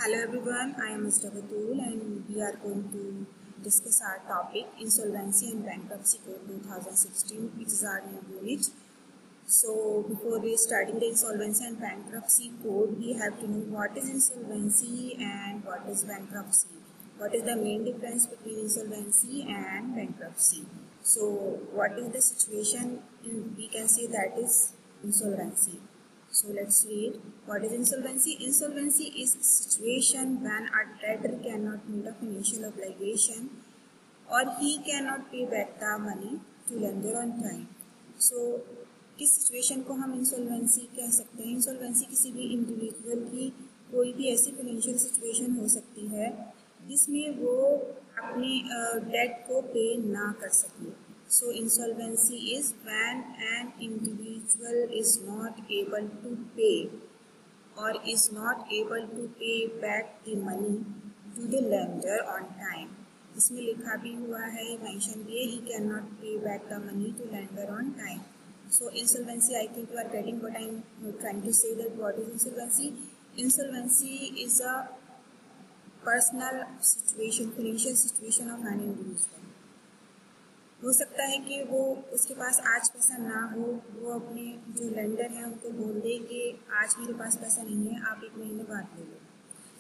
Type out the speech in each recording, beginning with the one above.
Hello everyone, I am Mr. Batul and we are going to discuss our topic Insolvency and Bankruptcy Code 2016, which is our new unit. So before we starting the Insolvency and Bankruptcy Code, we have to know what is insolvency and what is bankruptcy. What is the main difference between insolvency and bankruptcy? So what is the situation? We can say that is insolvency. So let's read. What is insolvency? Insolvency is a situation when a debtor cannot meet a financial obligation or he cannot pay back the money to lender on time. So किस situation को हम insolvency कह सकते हैं? Insolvency किसी भी individual की कोई भी ऐसी फाइनेंशियल सिचुएशन हो सकती है जिसमें वो अपने डेट को पे ना कर सके. So insolvency is when an individual is not able to pay or is not able to pay back the money to the lender on time. इसमें लिखा भी हुआ है, मेंशन भी है, he cannot pay back the money to lender on time. So insolvency, I think you are getting what I am trying to say, that what is insolvency? Insolvency is a personal situation, financial situation of an individual. हो सकता है कि वो उसके पास आज पैसा ना हो, वो अपने जो लेंडर हैं उनको बोल दे कि आज मेरे पास पैसा नहीं है, आप एक महीने बाद ले लो.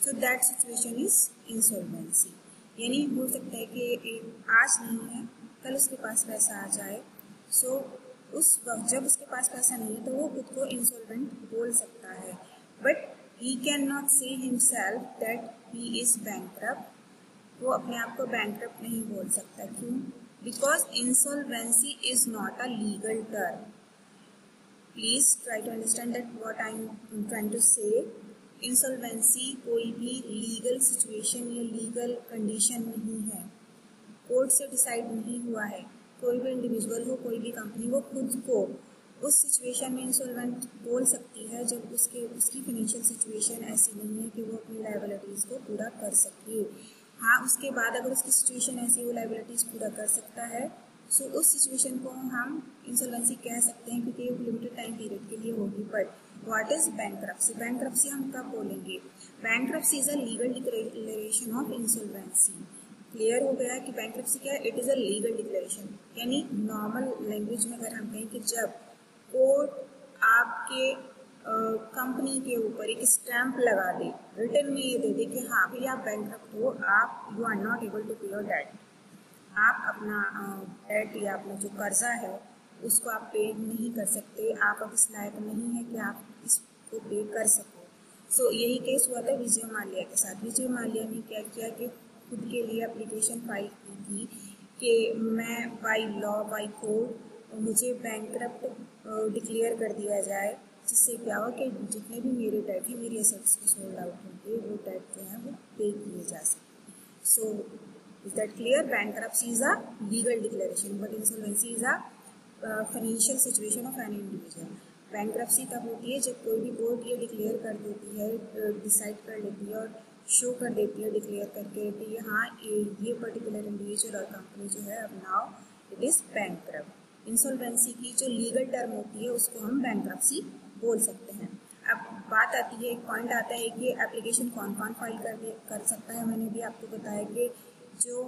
So that situation is insolvency. यानी हो सकता है कि आज नहीं है, कल उसके पास पैसा आ जाए. सो उस वक्त जब उसके पास पैसा नहीं है तो वो खुद को इंसॉल्वेंट बोल सकता है, बट ही कैन नॉट से himself that he is bankrupt. वो अपने आप को बैंकरप्ट नहीं बोल सकता. क्यों? Because insolvency is not a legal term. Please try to understand that what I am trying to say. Insolvency कोई भी legal situation या legal condition नहीं है, कोर्ट से डिसाइड नहीं हुआ है. कोई भी इंडिविजुअल हो, कोई भी कंपनी हो, खुद को उस सिचुएशन में इंसॉल्वेंट बोल सकती है जब उसकी फाइनेंशियल सिचुएशन ऐसी नहीं है कि वो अपनी लायबिलिटीज़ को पूरा कर सके. हाँ, उसके बाद अगर उसकी सिचुएशन ऐसी वो लायबिलिटीज़ पूरा कर सकता है, सो उस सिचुएशन को हम इंसॉल्वेंसी कह सकते हैं क्योंकि वो लिमिटेड टाइम पीरियड के लिए होगी. But what is bankruptcy? Bankruptcy हम कब बोलेंगे? Bankruptcy is a legal declaration of insolvency. Clear हो गया कि बैंकरप्सी क्या है? It is a legal declaration. यानी नॉर्मल लैंग्वेज में अगर हम कहें कि जब कोर्ट आपके कंपनी के ऊपर एक स्टैंप लगा दे, रिटर्न में ये दे दे कि हाँ भाई आप बैंकरप्ट हो, आप you are not able to pay your debt, आप अपना डेट या अपना जो कर्जा है उसको आप पे नहीं कर सकते, आप अब इस लायक नहीं है कि आप इसको पे कर सको. सो यही केस हुआ था विजय माल्या के साथ. विजय माल्या ने क्या किया कि खुद के लिए एप्लीकेशन फाइल की थी कि मैं बाई लॉ बाई कोर्ट मुझे बैंकरप्ट डिक्लेयर कर दिया जाए, जिससे क्या हो कि जितने भी मेरे डेट है, मेरी एसेट्स को सोल्ड आउट होंगे, वो डेट जो है वो पे किए जा सकें. So is that clear? Bankruptcy is a legal declaration but insolvency is a financial situation of an individual. Bankruptcy तब होती है जब कोई भी कोर्ट ये डिक्लेयर कर देती है, डिसाइड कर लेती है और शो कर देती है डिक्लेयर करके कि हाँ ये पर्टिकुलर इंडिविजुअल और कंपनी जो है अब now it is bankrupt. Insolvency की जो लीगल टर्म होती है उसको हम बैंकरप्सी बोल सकते हैं. अब बात आती है, एक पॉइंट आता है कि एप्लीकेशन कौन कौन फाइल कर सकता है. मैंने भी आपको बताया कि जो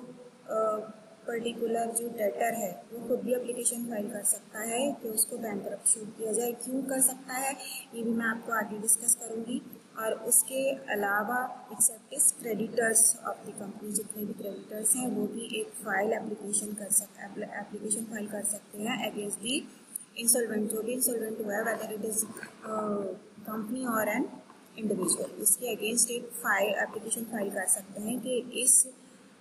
पर्टिकुलर जो डेटर है वो खुद भी एप्लीकेशन फाइल कर सकता है कि उसको बैंकरप्ट शो किया जाए. क्यों कर सकता है ये भी मैं आपको आगे डिस्कस करूँगी. और उसके अलावा except creditors of the company, जितने भी क्रेडिटर्स हैं वो भी एक फाइल एप्लीकेशन फाइल कर सकते हैं अगेंस्ट दी इंसॉल्वेंट. जो भी इंसॉल्वेंट हुआ है, वेदर इट इज कंपनी और एन इंडिविजुअल, इसके अगेंस्ट एक एप्लीकेशन फाइल कर सकते हैं कि इस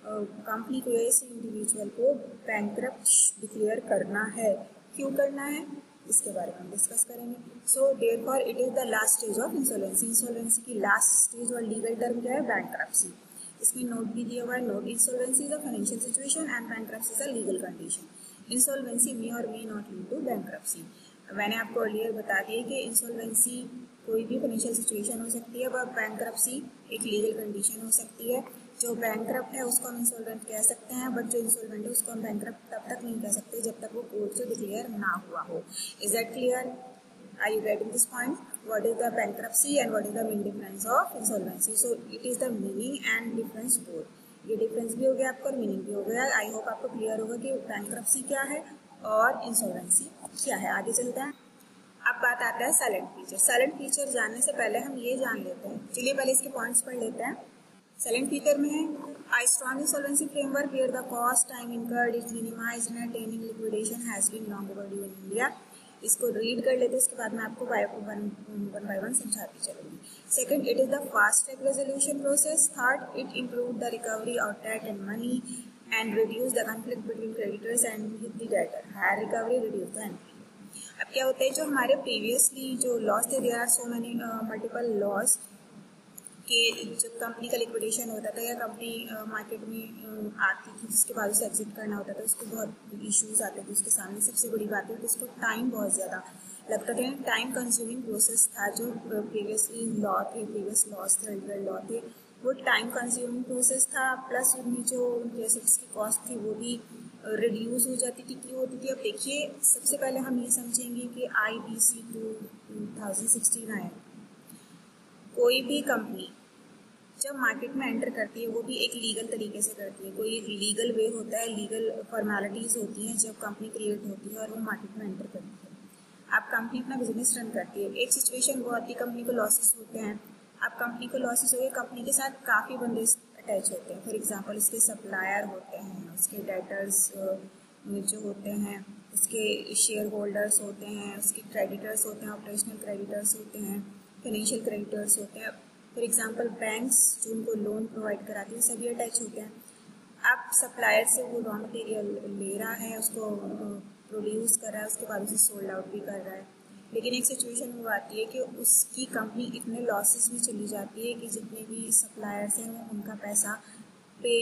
कंपनी को या इस इंडिविजुअल को बैंकरप्ट डिक्लेयर करना है. क्यों करना है इसके बारे में हम डिस्कस करेंगे. So therefore it is the last stage of insolvency. Insolvency की लास्ट स्टेज और लीगल टर्म क्या है? बैंकरप्सी. इसमें नोट भी दिया हुआ है. Note: insolvency is a financial situation and bankruptcy is a legal condition. Insolvency may और may not lead to bankruptcy. मैंने आपको अर्लियर बता दिया कि इंसॉल्वेंसी कोई भी फाइनेंशियल सिचुएशन हो सकती है, वह बैंकरप्सी एक लीगल कंडीशन हो सकती है. जो बैंकरप्ट है उसको हम इंसॉल्वेंट कह सकते हैं, बट जो इंसॉल्वेंट है उसको हम बैंकरप्ट तब तक नहीं कह सकते जब तक वो कोर्ट से डिक्लेयर ना हुआ हो. Is that clear? Are you getting this point? what is the bankruptcy and what is the main difference of insolvency. So it is the meaning and difference both. ये डिफरेंस भी हो गया आपको और मीनिंग भी हो गया. आई होप आपको क्लियर होगा कि बैंक्रप्सी क्या है और इंसॉल्वेंसी क्या है. आगे चलते हैं. अब बात आता है साइलेंट फीचर. साइलेंट फीचर जानने से पहले हम ये जान लेते हैं. चलिए पहले इसके पॉइंट्स पढ़ लेते हैं. साइलेंट फीचर में है I strong insolvency framework where the cost time incurred is minimized in attaining liquidation has been long overdue in India. इसको रीड कर लेते हैं, उसके बाद मैं आपको वन बाय वन समझाती चलूंगी. Second, it is the fast track resolution process. Third, it improve the recovery of debt and money and reduce the conflict between creditors and the debtor. Higher recovery reduce the NPA. अब क्या होता है, जो हमारे previously जो loss थे, there are so many multiple loss कि जब कंपनी का लिक्विडेशन होता था या कंपनी मार्केट में आती थी जिसके बाद उसे एग्जिट करना होता था, उसको बहुत इश्यूज आते थे उसके सामने. सबसे बड़ी बात है कि उसको टाइम बहुत ज़्यादा लगता था. टाइम कंज्यूमिंग प्रोसेस था. जो प्रीवियसली लॉ थे, प्रीवियस लॉस थे, रेगुलर लॉ थे, वो टाइम कंज्यूमिंग प्रोसेस था. प्लस उनमें जो उनके एसेट्स की कॉस्ट थी वो भी रिड्यूस हो जाती थी. क्यों होती थी? अब देखिए, सबसे पहले हम ये समझेंगे कि IBC 2016 आया. कोई भी कंपनी जब मार्केट में एंटर करती है वो भी एक लीगल तरीके से करती है. कोई एक लीगल वे होता है, लीगल फॉर्मेलिटीज़ होती हैं जब कंपनी क्रिएट होती है और वो मार्केट में एंटर करती है. आप कंपनी अपना बिजनेस रन करती है. एक सिचुएशन वो आती है, कंपनी को लॉसेस होते हैं. अब कंपनी को लॉसेस हो गए, कंपनी के साथ काफ़ी बंदे अटैच होते हैं. फॉर एग्जाम्पल, उसके सप्लायर होते हैं, उसके डेटर्स जो होते हैं, उसके शेयर होल्डर्स होते हैं, उसके क्रेडिटर्स होते हैं, ऑपरेशनल क्रेडिटर्स होते हैं, फाइनेंशियल क्रेडिटर्स होते हैं. फॉर एग्जांपल, बैंक्स जो उनको लोन प्रोवाइड कराती है सभी अटैच होते हैं. अब सप्लायर से वो रॉ मटेरियल ले रहा है, उसको प्रोड्यूस कर रहा है, उसके बाद उसे सोल्ड आउट भी कर रहा है. लेकिन एक सिचुएशन वो आती है कि उसकी कंपनी इतने लॉसेस में चली जाती है कि जितने भी सप्लायर्स हैं वो उनका पैसा पे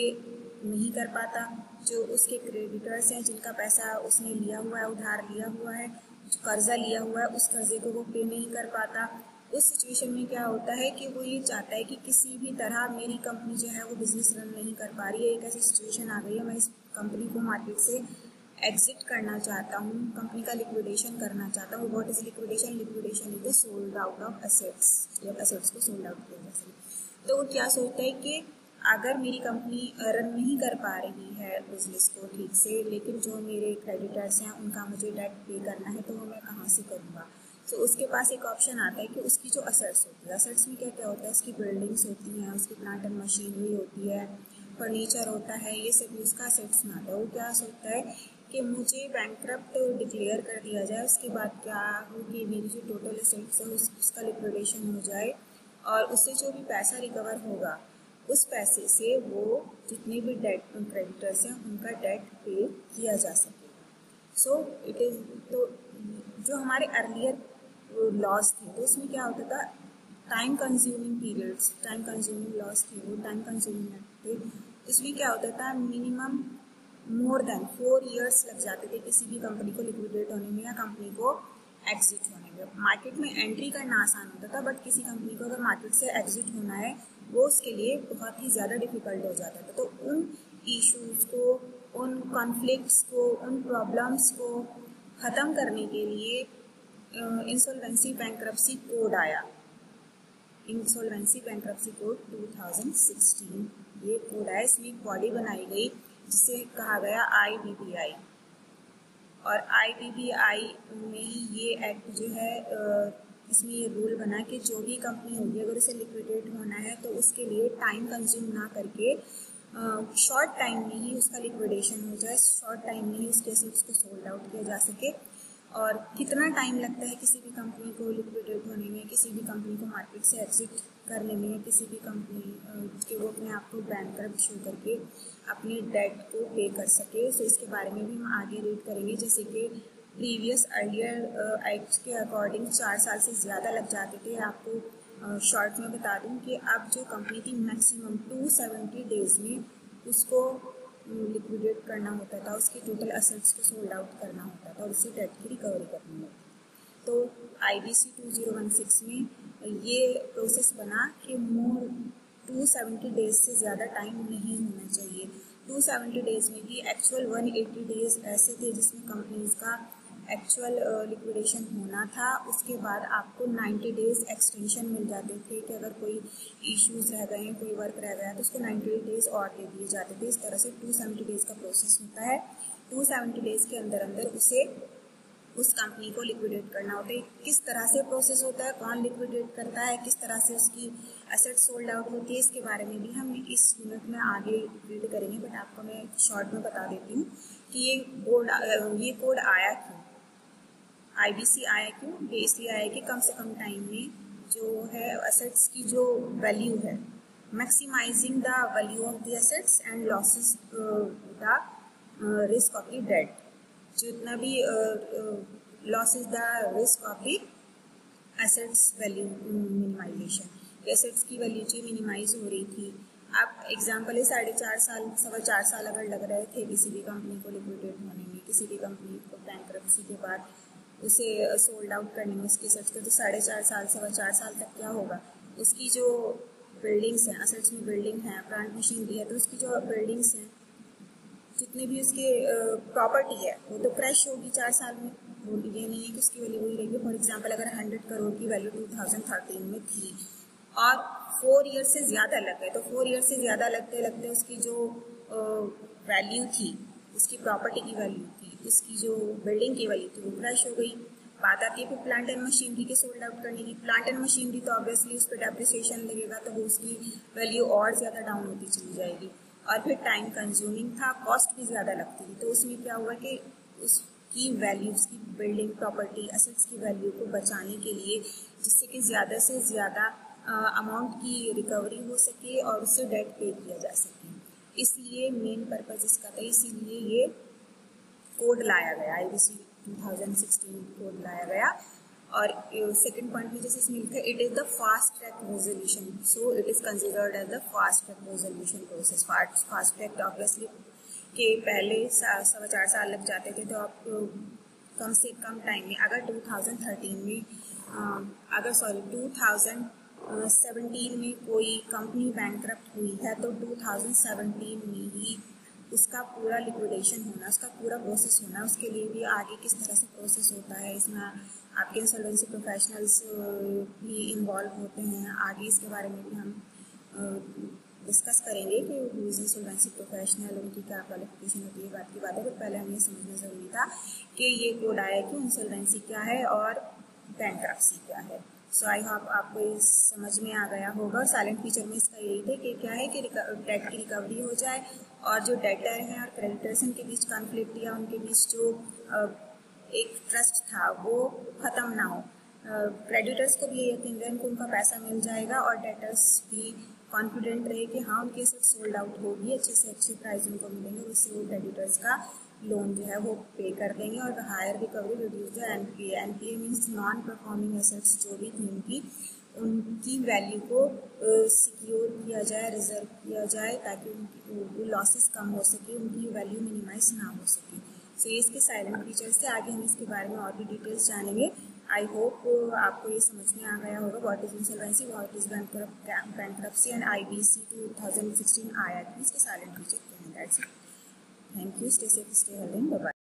नहीं कर पाता. जो उसके क्रेडिटर्स हैं जिनका पैसा उसने लिया हुआ है, उधार लिया हुआ है, जो कर्जा लिया हुआ है, उस कर्जे को वो पे नहीं कर पाता. उस सिचुएशन में क्या होता है कि वो ये चाहता है कि किसी भी तरह मेरी कंपनी जो है वो बिजनेस रन नहीं कर पा रही है, एक ऐसी सिचुएशन आ गई है, मैं इस कंपनी को मार्केट से एग्जिट करना चाहता हूँ, कंपनी का लिक्विडेशन करना चाहता हूँ. What is liquidation? Liquidation is the sold out of assets. जब एसेट्स को सोल्ड आउट किया जा सके तो वो क्या सोचता है कि अगर मेरी कंपनी रन नहीं कर पा रही है बिजनेस को ठीक से, लेकिन जो मेरे क्रेडिटर्स हैं उनका मुझे डेट पे करना है, तो वो मैं कहाँ से करूँगा. तो उसके पास एक ऑप्शन आता है कि उसकी जो असेट्स होती है, असेट्स में क्या क्या होता है, उसकी बिल्डिंग्स होती हैं, उसकी प्लांट एंड मशीनरी होती है, फर्नीचर होता है, ये सब उसका असेट्स में आता है. वो क्या सोचता है कि मुझे बैंकक्रप्ट डिक्लेयर कर दिया जाए, उसके बाद क्या हो कि मेरी जो टोटल असेट्स है उसका लिक्विडेशन हो जाए और उससे जो भी पैसा रिकवर होगा उस पैसे से वो जितने भी डेट क्रेडिटर्स हैं उनका डेट पे किया जा सके. सो इट इज़ तो जो हमारे अर्लियर लॉस थे तो उसमें क्या होता था, time consuming periods, time consuming loss थे, वो टाइम कंज्यूमिंग थे. इसमें क्या होता था, मिनिमम मोर देन 4 years लग जाते थे किसी भी कंपनी को लिक्विडेट होने में या कंपनी को एग्जिट होने में. मार्केट में एंट्री करना आसान होता था, बट किसी कंपनी को अगर मार्केट से एग्जिट होना है वो उसके लिए बहुत ही ज़्यादा डिफिकल्ट हो जाता था. तो उन इश्यूज़ को, उन कॉन्फ्लिक्ट्स को, उन प्रॉब्लम्स को ख़त्म करने के लिए इंसॉल्वेंसी बैंक्रप्सी कोड आया. इंसॉल्वेंसी बैंक्रप्सी कोड 2016 ये कोड आया. इसमें एक बॉडी बनाई गई जिसे कहा गया IBBI. और IBBI में ही ये एक्ट जो है, इसमें ये रूल बना कि जो भी कंपनी होगी अगर उसे लिक्विडेट होना है तो उसके लिए टाइम कंज्यूम ना करके शॉर्ट टाइम में ही उसका लिक्विडेशन हो जाए, शॉर्ट टाइम में ही उसके एसेट्स को सोल्ड आउट किया जा सके. और कितना टाइम लगता है किसी भी कंपनी को लिक्विडेट होने में, किसी भी कंपनी को मार्केट से एग्जिट करने में, किसी भी कंपनी के वो अपने आप को बैंकरप्ट शो करके अपने डेट को पे कर सके. सो इसके बारे में भी हम आगे रीड करेंगे. जैसे कि प्रीवियस अर्लियर एक्ट के अकॉर्डिंग 4 साल से ज़्यादा लग जाते थे. आपको शॉर्ट में बता दूं कि अब जो कंपनी थी मैक्सिमम 270 days में उसको लिक्विडेट करना होता था, उसके टोटल असेट्स को सोल्ड आउट करना होता था और उससे डेट की रिकवरी करनी होती. तो IBC 2016 में ये प्रोसेस बना कि मोर 270 days से ज़्यादा टाइम नहीं होना चाहिए. 270 days में भी एक्चुअल 180 days ऐसे थे जिसमें कंपनीज का एक्चुअल लिक्विडेशन होना था उसके बाद आपको 90 डेज एक्सटेंशन मिल जाते थे कि अगर कोई इश्यूज रह गए हैं, कोई वर्क रह गया तो उसको 90 डेज और दे दिए जाते थे। इस तरह से 270 डेज का प्रोसेस होता है। 270 डेज के अंदर अंदर उसे उस कंपनी को लिक्विडेट करना होता है। किस तरह से प्रोसेस होता है, कौन लिक्विडेट करता है, किस तरह से उसकी एसेट सोल्ड आउट होती है, इसके बारे में भी हम इस यूनिट में आगे रीड करेंगे। बट आपको मैं शॉर्ट में बता देती हूँ कि ये कोड आया क्यों, IBC आया क्यों। ये इसलिए आया कि कम से कम टाइम में जो है एसेट्स की जो वैल्यू है, maximising the value of the assets and losses the risk of the debt, जितना भी loss is the risk of the assets value minimisation. Assets की वैल्यू जो मिनिमाइज हो रही थी। अब एग्जांपल है 4.5 साल 4.25 साल अगर लग रहे थे किसी भी कंपनी को लिक्विडेट होने में, किसी भी कंपनी को बैंकरप्सी के बाद उसे सोल्ड आउट करने में उसकी एसेट्स को, तो 4.5 साल 4.25 साल तक क्या होगा, उसकी जो बिल्डिंग्स हैं, एसेट्स में बिल्डिंग है, प्लांट मशीनरी है, तो उसकी जो बिल्डिंग्स हैं, जितने भी उसके प्रॉपर्टी है वो तो क्रैश होगी 4 साल में। वो ये नहीं है कि उसकी वैल्यू वही रहेगी। फॉर एग्जांपल अगर 100 करोड़ की वैल्यू 2013 में थी और 4 ईयर से ज़्यादा लग गए, तो 4 ईयर से ज़्यादा लगते लगते उसकी जो वैल्यू थी, उसकी प्रॉपर्टी की वैल्यू थी, उसकी जो बिल्डिंग की वैल्यू थी, वो क्रैश हो गई। बात आती है फिर प्लांट एंड मशीनरी के सोल्ड आउट करने की। प्लांट एंड मशीनरी तो ऑब्वियसली उस पर डेप्रिसिएशन लगेगा, तो वो उसकी वैल्यू और ज़्यादा डाउन होती चली जाएगी। और फिर टाइम कंज्यूमिंग था, कॉस्ट भी ज़्यादा लगती थी। तो उसमें क्या हुआ कि उसकी वैल्यू, उसकी बिल्डिंग प्रॉपर्टी एसेट्स की वैल्यू को बचाने के लिए, जिससे कि ज़्यादा से ज़्यादा अमाउंट की रिकवरी हो सके और उससे डेट पे किया जा सके, इसलिए मेन पर्पज इसका था। इसीलिए ये कोड लाया गया, IBC 2016 कोड लाया गया। और सेकंड पॉइंट में जैसे इसमें लिखा है, it is the fast track resolution, so it is considered as the fast track resolution process. Fast track obviously के पहले 4.25 साल लग जाते थे, तो आप कम से कम टाइम में, अगर 2013 में 2017 में कोई कंपनी बैंकरप्ट हुई है, तो 2017 में ही उसका पूरा लिक्विडेशन होना, उसका पूरा प्रोसेस होना, उसके लिए भी आगे किस तरह से प्रोसेस होता है, इसमें आपके इंसॉल्वेंसी प्रोफेशनल्स भी इन्वॉल्व होते हैं। आगे इसके बारे में भी हम डिस्कस करेंगे कि इंसॉल्वेंसी प्रोफेशनल, उनकी क्या क्वालिफिकेशन होती है, बात की बात है। तो पहले हमें समझना ज़रूरी था कि ये कोड आया कि इंसॉल्वेंसी क्या है और बैंकरप्सी क्या है। सो आई होप आपको इस समझ में आ गया होगा। और साइलेंट फीचर में इसका यही थे कि क्या है कि डेट की रिकवरी हो जाए और जो डेटर हैं और क्रेडिटर्स के बीच कॉन्फ्लिक्ट या उनके बीच जो एक ट्रस्ट था वो ख़त्म ना हो। क्रेडिटर्स को भी ये यकीन रहे कि उनका पैसा मिल जाएगा और डेटर्स भी कॉन्फिडेंट रहे कि हाँ उनके सब सोल्ड आउट होगी, अच्छे से अच्छे प्राइस उनको मिलेंगे, उससे वो क्रेडिटर्स का लोन जो है वो पे कर देंगे। और higher recovery reduce the NPA। NPA means non performing assets जो भी थी उनकी वैल्यू को सिक्योर किया जाए, रिजर्व किया जाए, ताकि उनकी लॉसेस कम हो सके, उनकी वैल्यू मिनिमाइज ना हो सके। सो ये इसके साइलेंट फीचर्स से आगे हम इसके बारे में और भी डिटेल्स जानेंगे। आई होप आपको ये समझ में आ गया होगा what is insolvency, what is bankruptcy and IBC 2016 आया इसके साइलेंट फीचर क्या है। That's it. Thank you. Stay safe, stay healthy, bye bye.